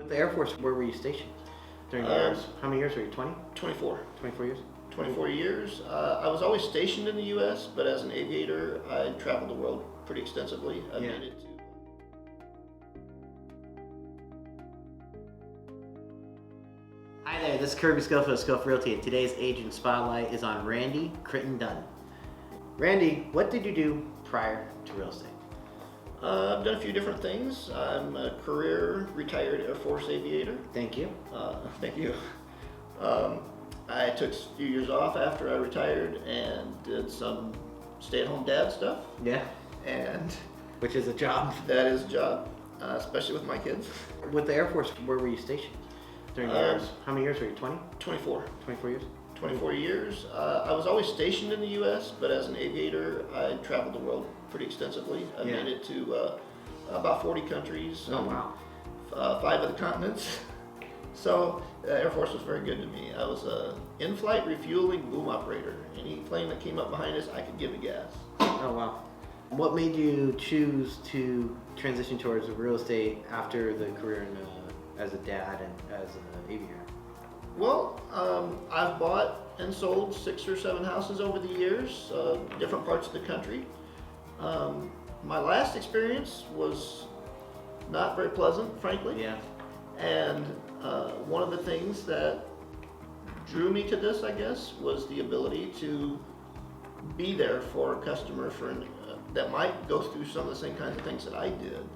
With the Air Force, where were you stationed during the years? How many years were you, 20? 24. 24 years? 24 years. I was always stationed in the U.S., but as an aviator, I traveled the world pretty extensively. I made it to... Hi there, this is Kirby Scofield of Scofield Realty, and today's Agent Spotlight is on Randy Crittendon. Randy, what did you do prior to real estate? I've done a few different things. I'm a career retired Air Force aviator. Thank you. Thank you. I took a few years off after I retired and did some stay-at-home dad stuff. Yeah. And which is a job. That is a job, especially with my kids. With the Air Force, where were you stationed during the years? How many years were you, 20? 24. 24 years? 24 years. I was always stationed in the U.S., but as an aviator, I traveled the world pretty extensively. I made it to about 40 countries. Oh, wow. 5 of the continents. So the Air Force was very good to me. I was a in-flight refueling boom operator. Any plane that came up behind us, I could give it gas. Oh, wow. What made you choose to transition towards real estate after the career as a dad and as an aviator? Well, I've bought and sold 6 or 7 houses over the years, different parts of the country. My last experience was not very pleasant, frankly. Yeah. And one of the things that drew me to this, I guess, was the ability to be there for a customer that might go through some of the same kinds of things that I did,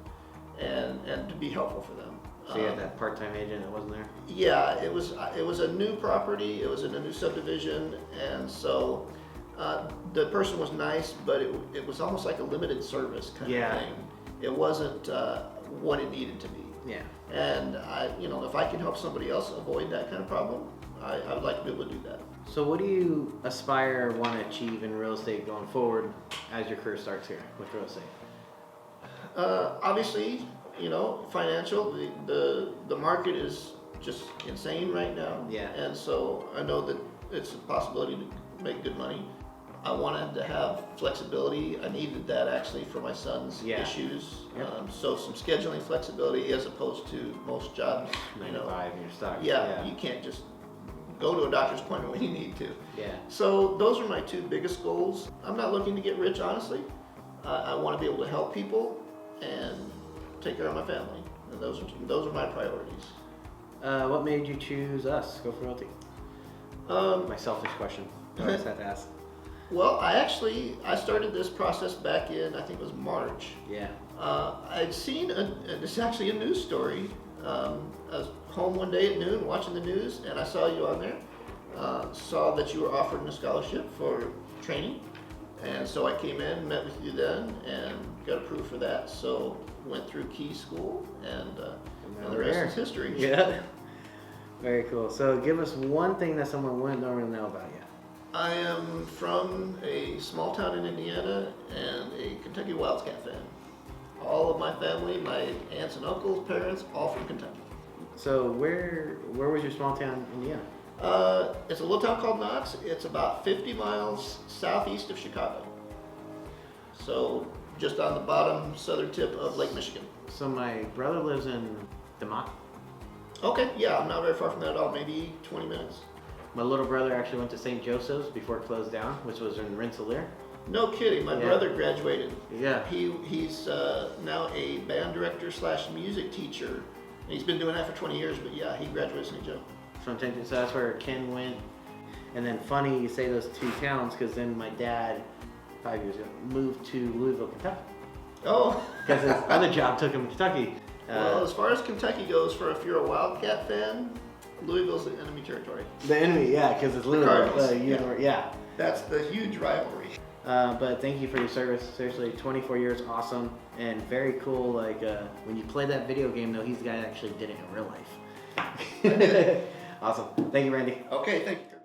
and to be helpful for them. So you had that part-time agent that wasn't there? Yeah, it was a new property. It was in a new subdivision, and so the person was nice, but it was almost like a limited service kind of thing. It wasn't what it needed to be. Yeah. And if I can help somebody else avoid that kind of problem, I would like to be able to do that. So what do you aspire, want to achieve in real estate going forward as your career starts here with real estate? Obviously, financial. The market is just insane right now. Yeah. And so I know that it's a possibility to make good money. I wanted to have flexibility. I needed that actually for my son's issues. Yep. So some scheduling flexibility as opposed to most jobs. 9 to 5 and you're stuck. Yeah, you can't just go to a doctor's appointment when you need to. Yeah. So those are my 2 biggest goals. I'm not looking to get rich, honestly. I want to be able to help people and take care of my family. And those are my priorities. What made you choose us, Scofield Realty? My selfish question. I always have to ask. Well, I started this process back in, I think it was March. Yeah. I'd seen, it's actually a news story. I was home one day at noon watching the news, and I saw you on there. Saw that you were offered a scholarship for training. And so I came in, met with you then, and got approved for that. So went through Key School, and the rest is history. Yeah. Very cool. So give us one thing that someone wouldn't normally know about you. I am from a small town in Indiana and a Kentucky Wildcat fan. All of my family, my aunts and uncles, parents, all from Kentucky. So where was your small town, Indiana? It's a little town called Knox. It's about 50 miles southeast of Chicago. So just on the bottom southern tip of Lake Michigan. So my brother lives in DeMock. Okay, yeah, I'm not very far from that at all, maybe 20 minutes. My little brother actually went to St. Joseph's before it closed down, which was in Rensselaer. No kidding, my brother graduated. Yeah. He's now a band director / music teacher. He's been doing that for 20 years, but yeah, he graduated St. Joe. So that's where Ken went. And then funny you say those 2 towns, because then my dad, 5 years ago, moved to Louisville, Kentucky. Oh. Because his other job took him to Kentucky. Well, as far as Kentucky goes, if you're a Wildcat fan, Louisville's the enemy territory. The enemy, yeah, because it's Louisville. Yeah. That's the huge rivalry. But thank you for your service. Seriously, 24 years, awesome, and very cool. Like when you play that video game, though, he's the guy that actually did it in real life. Awesome. Thank you, Randy. Okay, thank you.